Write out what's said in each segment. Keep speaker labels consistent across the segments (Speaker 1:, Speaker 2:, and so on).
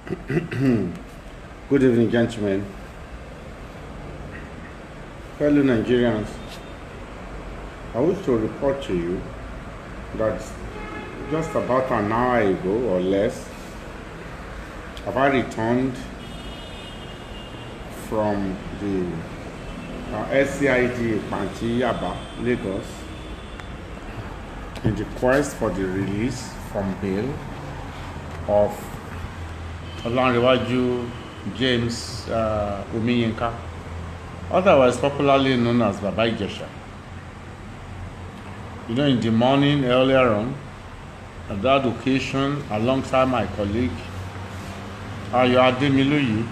Speaker 1: Good evening, gentlemen. Fellow Nigerians, I wish to report to you that just about an hour ago or less, I returned from the SCID Panti Yaba, Lagos, in the quest for the release from bail of Olanrewaju James Omiyinka, otherwise popularly known as Baba Ijesha. You know, in the morning earlier on, at that occasion, alongside my colleague Ayo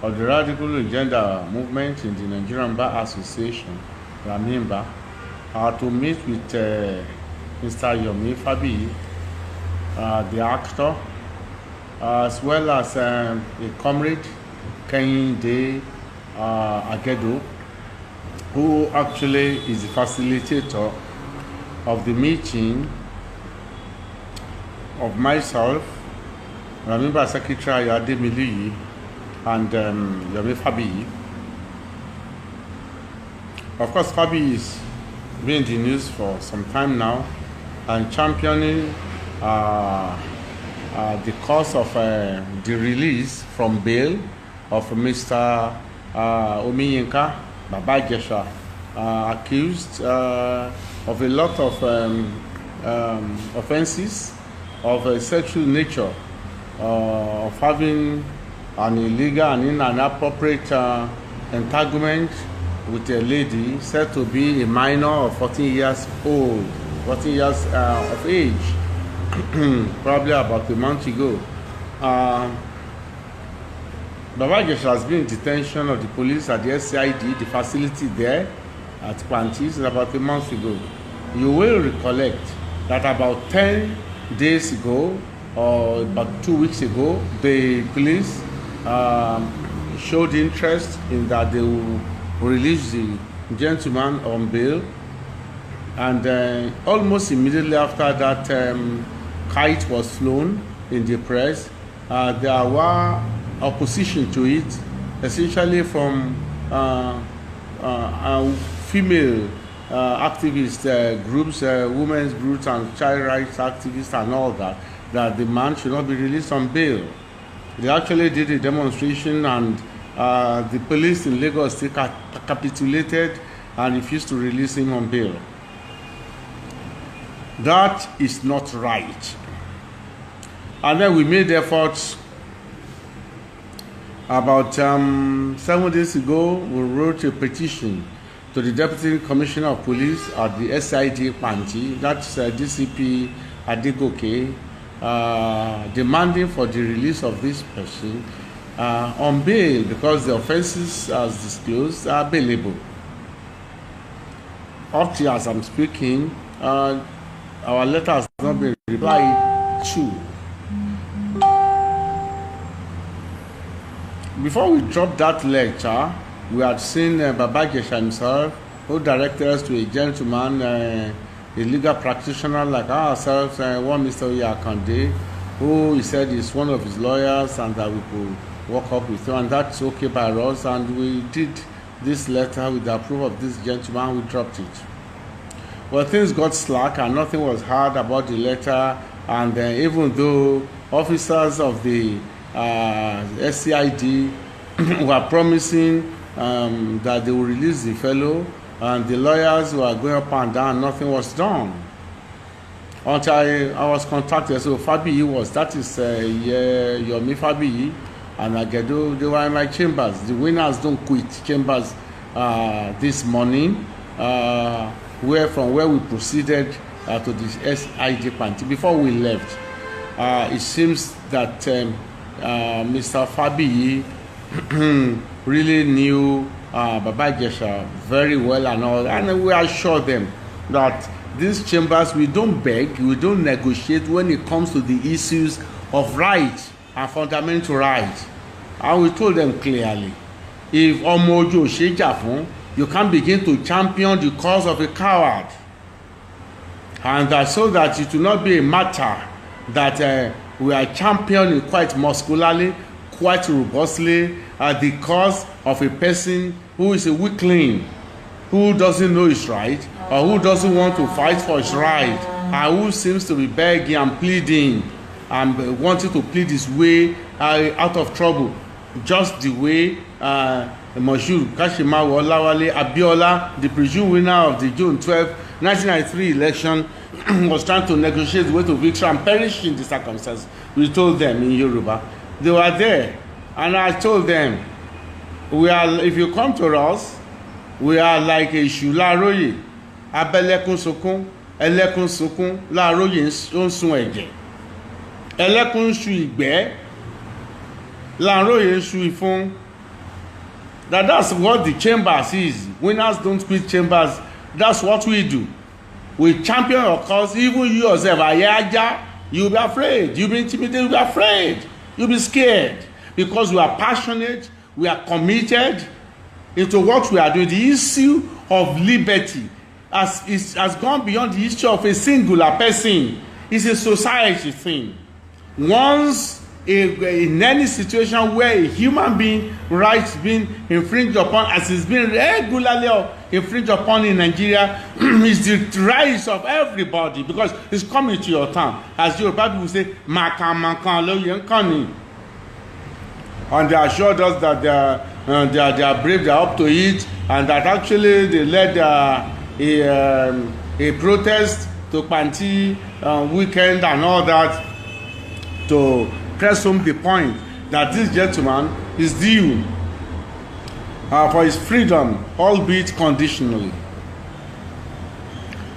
Speaker 1: of the Radical Agenda Movement in the Nigerian Bar Association, Ramimba, to meet with Mr. Yomi Fabi, the actor, as well as a comrade, Kehinde Agedo, who actually is the facilitator of the meeting of myself, Ramimba Secretary Ademiluyi, and Yomi Fabi. Of course, Fabi is been in the news for some time now and championing the cause of the release from bail of Mr. Omiyinka, Baba Ijesha, accused of a lot of offenses of a sexual nature, of having an illegal and inappropriate entanglement with a lady said to be a minor of 14 years old, 14 years of age, probably about a month ago. Baba Ijesha has been in detention of the police at the SCID, the facility there at Pantis, about a month ago. You will recollect that about 10 days ago, or about 2 weeks ago, the police showed interest in that they will release the gentleman on bail, and almost immediately after that kite was flown in the press, there were opposition to it, essentially from female activist groups, women's groups and child rights activists and all that the man should not be released on bail. They actually did a demonstration, and the police in Lagos capitulated and refused to release him on bail. That is not right. And then we made efforts. About 7 days ago, we wrote a petition to the Deputy Commissioner of Police at the SID Panti, that's DCP Adegoke, demanding for the release of this person on bail because the offenses as disclosed are bailable. Up to as I'm speaking, our letter has not been replied to. Before we dropped that lecture, we had seen Baba Ijesha himself, who directed us to a gentleman, a legal practitioner like ourselves, one Mr. Oyakande, who he said is one of his lawyers and that we could work up with him, and that's okay by us. And we did this letter with the approval of this gentleman. We dropped it. Well, things got slack and nothing was heard about the letter, and even though officers of the SCID were promising that they will release the fellow, and the lawyers were going up and down, nothing was done. Until I was contacted, so Fabi was, that is Yomi Fabi and Agedo, they were in my chambers. The winners don't quit chambers this morning, from where we proceeded to the SID Panti. Before we left, it seems that Mr. Fabi really knew Baba Ijesha very well and all, and we assure them that these chambers, we don't beg, we don't negotiate when it comes to the issues of rights and fundamental rights. And we told them clearly, if Omojo Shejafun, you can't begin to champion the cause of a coward, and so that it will not be a matter that we are championing quite muscularly, quite robustly, the cause of a person who is a weakling, who doesn't know his right, or who doesn't want to fight for his right, and who seems to be begging and pleading and wanting to plead his way out of trouble, just the way Moshood Kashimawo Olawale Abiola, the presumed winner of the June 12, 1993 election, was trying to negotiate the way to victory and perish in the circumstances. We told them in Yoruba. They were there, and I told them, if you come to us, we are like a Èṣù láàróyè, abẹ́lẹ́kún sunkún, ẹlẹ́kún sunkún, láàróyè ń sun ẹ̀jẹ̀, ẹlẹ́kún ń sun ìgbẹ́, láàróyè ń sun ìfún. That's what the chambers is. Winners don't quit chambers. That's what we do. We champion your cause. Even you yourself, Ayaja, you'll be afraid. You'll be intimidated. You'll be afraid. You'll be scared because we are passionate. We are committed into what we are doing. The issue of liberty has gone beyond the issue of a singular person. It's a society thing. Once in any situation where a human being rights being infringed upon, as it's been regularly infringed upon in Nigeria, is the rights of everybody, because it's coming to your town. As Yoruba people say, "Makan lo yen kani," and they assured us that they are brave, they are up to it, and that actually they led a protest to Panti weekend and all that to press home the point that this gentleman is due for his freedom, albeit conditionally.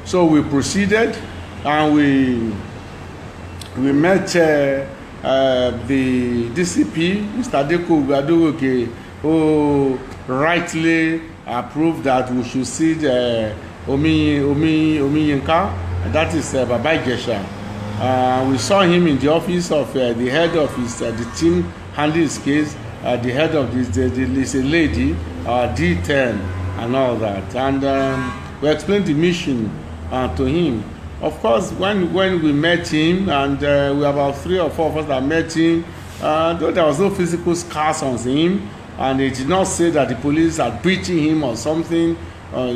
Speaker 1: So we proceeded, and we met the DCP, Mr. Deko Gbadowoke, who rightly approved that we should see the Omi Yinka, that is Baba Ijesha. We saw him in the office of the head of the team handling his case, the head of this is a lady, D10 and all that. And we explained the mission to him. Of course, when we met him, and we have about 3 or 4 of us that met him, though there was no physical scars on him, and he did not say that the police had beaten him or something,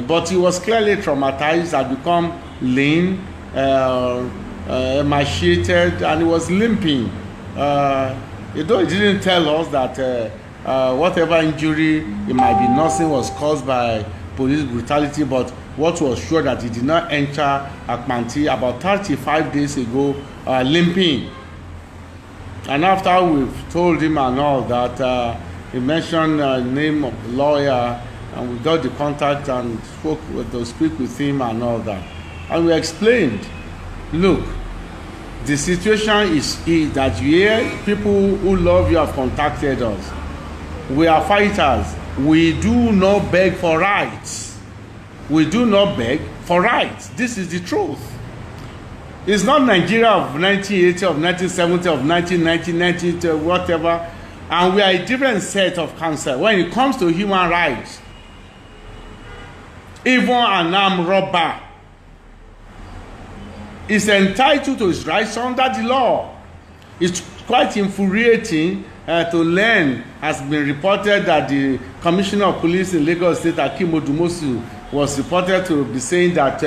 Speaker 1: but he was clearly traumatized, had become lean, emaciated, and he was limping. Though he didn't tell us that whatever injury he might be nursing was caused by police brutality, but what was sure that he did not enter Akmanti about 35 days ago limping. And after we've told him and all that, he mentioned the name of the lawyer, and we got the contact and speak with him and all that. And we explained, look, the situation is that you hear people who love you have contacted us. We are fighters. We do not beg for rights. We do not beg for rights. This is the truth. It's not Nigeria of 1980, of 1970, of 1990, 1990, whatever. And we are a different set of counsel when it comes to human rights. Even an armed robber is entitled to his rights under the law. It's quite infuriating to learn, has been reported that the Commissioner of Police in Lagos State, Akim Odumosu, was reported to be saying that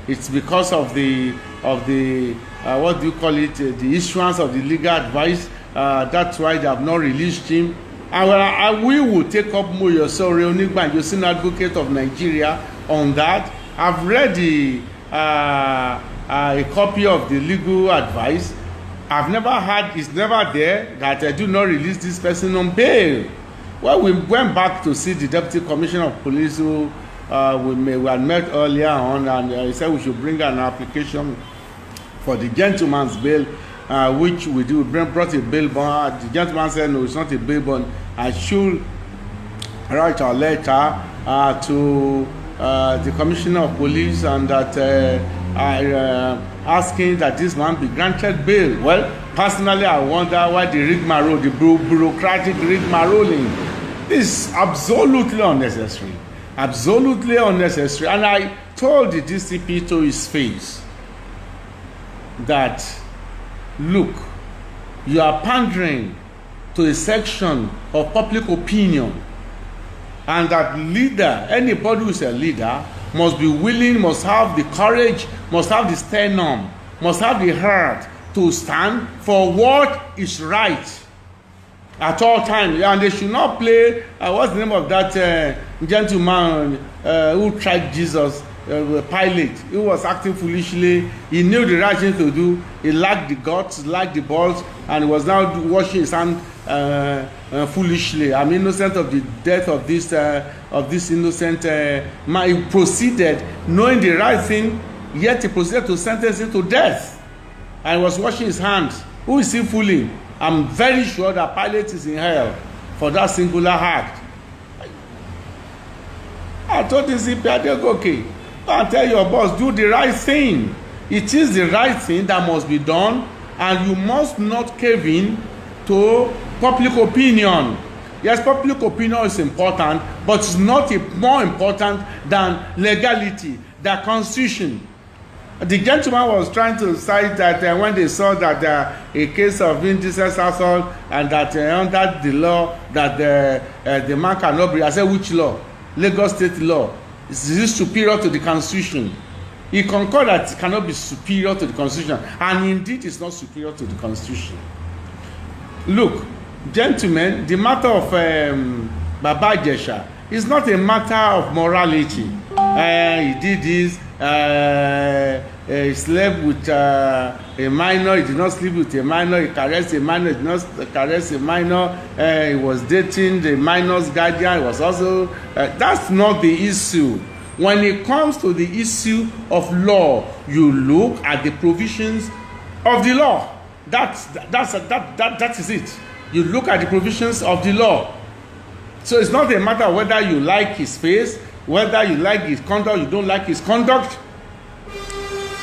Speaker 1: it's because of the what do you call it, the issuance of the legal advice. That's why they have not released him. And we will take up Moyo Sore Onigbanjo, senior advocate of Nigeria, on that. I've read a copy of the legal advice. I've never had, it's never there that I do not release this person on bail. Well, we went back to see the Deputy Commissioner of Police who we had met earlier on, and he said we should bring an application for the gentleman's bail, which we do. We brought a bail bond. The gentleman said, no, it's not a bail bond. I should write a letter to the Commissioner of Police, and that asking that this man be granted bail. Well, personally, I wonder why the rigmarole, the bureaucratic rigmaroling, is absolutely unnecessary. Absolutely unnecessary. And I told the DCP to his face that, look, you are pandering to a section of public opinion, and that leader, anybody who is a leader, must be willing, must have the courage, must have the sternum, must have the heart to stand for what is right at all times. And they should not play, what's the name of that gentleman who tried Jesus, Pilate? He was acting foolishly. He knew the right thing to do. He lacked the guts, lacked the balls, and he was now washing his hand foolishly. I'm innocent of the death of this innocent man. He proceeded, knowing the right thing, yet he proceeded to sentence him to death. And he was washing his hands. Who is he fooling? I'm very sure that Pilate is in hell for that singular act. I told this okay, go and tell your boss, do the right thing. It is the right thing that must be done, and you must not cave in to public opinion. Yes, public opinion is important, but it's not more important than legality, the constitution. The gentleman was trying to cite that when they saw that a case of indecent assault, and that under the law that the man cannot be. I said, which law? Lagos state law. Is this superior to the constitution? He concurred that it cannot be superior to the constitution, and indeed it's not superior to the constitution. Look, gentlemen, the matter of Baba Ijesha is not a matter of morality. He did this, he slept with a minor, he did not sleep with a minor, he caressed a minor, he did not caress a minor, he was dating the minor's guardian, he was also, that's not the issue. When it comes to the issue of law, you look at the provisions of the law. That is it. You look at the provisions of the law. So it's not a matter of whether you like his face, whether you like his conduct, you don't like his conduct.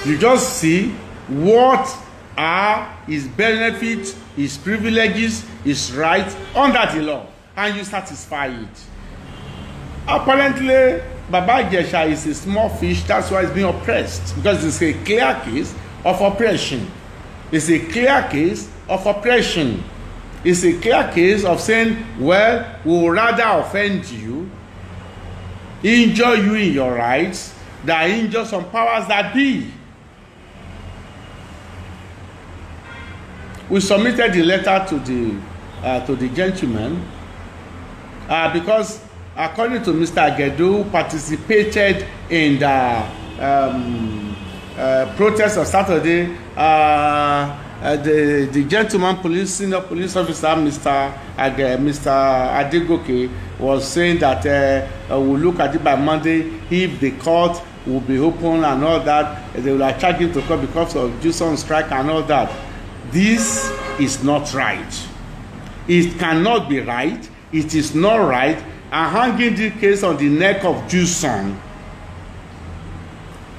Speaker 1: You just see what are his benefits, his privileges, his rights under the law, and you satisfy it. Apparently, Baba Ijesha is a small fish, that's why he's being oppressed, because it's a clear case of oppression. It's a clear case of oppression. It's a clear case of saying, well, we will rather offend you, injure you in your rights, than injure some powers that be. We submitted the letter to the gentleman because, according to Mr. Agedu, who participated in the protest of Saturday, the gentleman senior police officer, Mr. Adegoke, was saying that we'll look at it by Monday. If the court will be open and all that, they will charge him to court because of Jews on strike and all that. This is not right. It cannot be right. It is not right. And hanging the case on the neck of Juson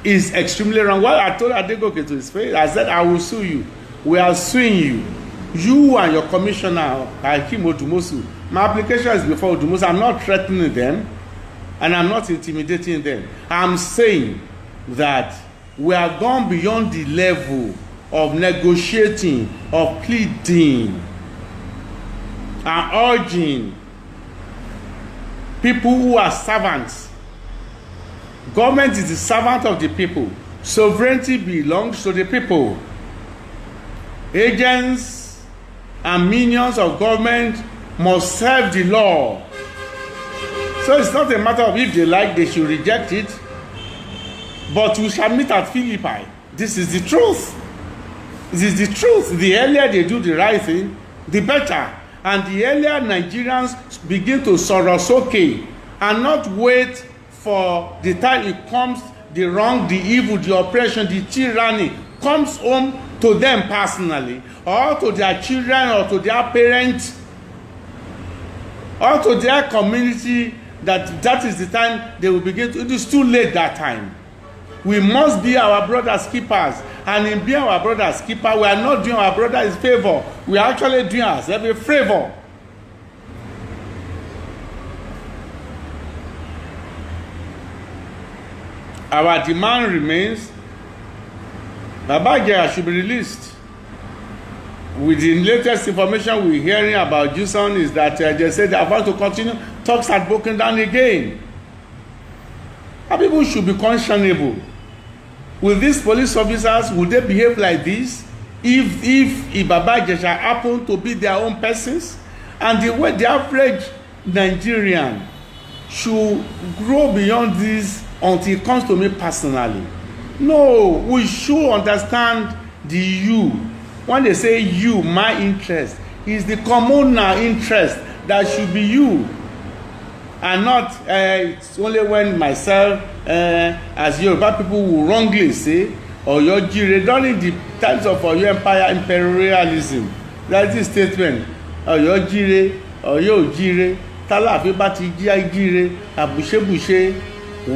Speaker 1: is extremely wrong. Well, I told Adegoke to his face, I said, I will sue you. We are suing you. You and your commissioner, Hakeem Odumosu. My application is before Odumosu. I'm not threatening them, and I'm not intimidating them. I'm saying that we are gone beyond the level of negotiating, of pleading, and urging people who are servants. Government is the servant of the people. Sovereignty belongs to the people. Agents and minions of government must serve the law. So it's not a matter of if they like, they should reject it. But we shall meet at Philippi. This is the truth. This is the truth. The earlier they do the right thing, the better. And the earlier Nigerians begin to sorosoke and not wait for the time it comes, the wrong, the evil, the oppression, the tyranny comes home to them personally, or to their children, or to their parents, or to their community, that is the time they will begin to. It is too late that time. We must be our brother's keepers. And in being our brother's keeper, we are not doing our brother a favor. We are actually doing ourselves a favor. Our demand remains, Baba Ijesha should be released. with the latest information we're hearing about Juson is that they say they are about to continue. Talks had broken down again. And people should be questionable. Will these police officers, will they behave like this if Baba Ijesha happen to be their own persons? And the way the average Nigerian should grow beyond this until it comes to me personally. No, we should understand the you. When they say you, my interest, is the communal interest that should be you. And not it's only when myself, as Yoruba people will wrongly say, Oyo Jire, during the times of Oyo Empire imperialism, that's the statement, Oyo Jire, Oyo Jire, Talafi Bati Jire, Abushe,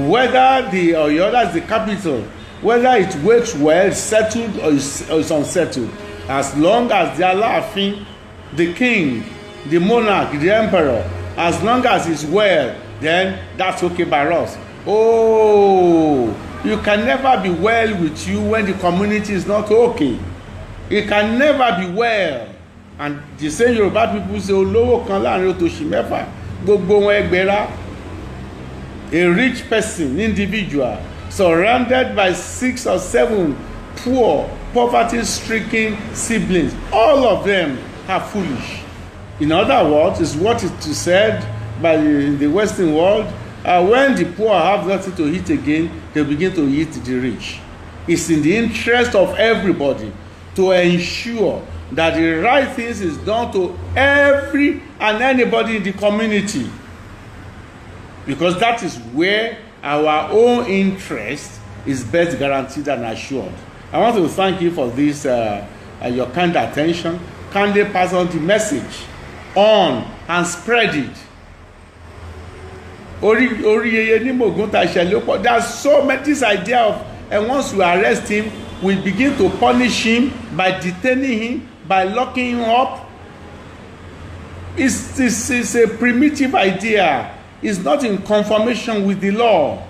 Speaker 1: whether the Oyo, that's the capital, whether it works well, settled or is unsettled, as long as they are laughing, the king, the monarch, the emperor, as long as it's well, then that's okay by us. Oh, you can never be well with you when the community is not okay. It can never be well. And the same Yoruba people say, Olówó kan láàrin òtòṣì mẹ́fà, gbogbo wọn ẹgbẹ̀rá. A rich person, individual, surrounded by 6 or 7 poor, poverty-stricken siblings, all of them are foolish. In other words, is what is said by the Western world, when the poor have nothing to eat again, they begin to eat the rich. It's in the interest of everybody to ensure that the right things is done to every and anybody in the community, because that is where our own interest is best guaranteed and assured. I want to thank you for this, your kind attention. Kindly pass on the message on and spread it. There's so much this idea of, and once we arrest him, we begin to punish him by detaining him, by locking him up. It's a primitive idea. It's not in conformation with the law.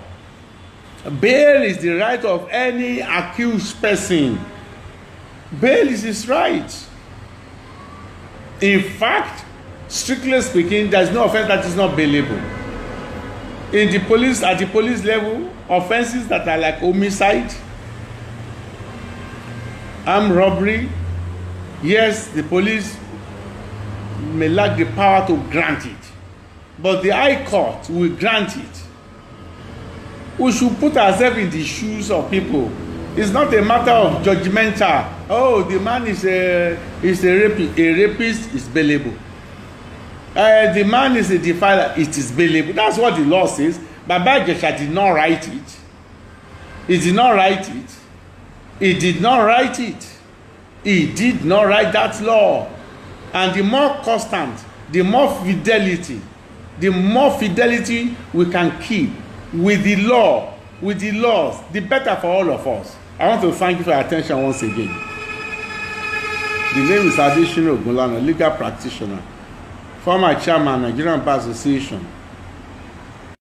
Speaker 1: Bail is the right of any accused person. Bail is his right. In fact, strictly speaking, there is no offense that is not bailable. In the police, at the police level, offenses that are like homicide, armed robbery, yes, the police may lack the power to grant it, but the High Court will grant it. We should put ourselves in the shoes of people. It's not a matter of judgmental. Oh, the man is a rapist. A rapist is bailable. The man is a defiler. It is bailable. That's what the law says. Baba Ijesha did not write it. He did not write it. He did not write it. He did not write that law. And the more constant, the more fidelity we can keep with the law, with the laws, the better for all of us. I want to thank you for your attention once again. The name is Ijesha, legal practitioner, former chairman, Nigerian Bar Association.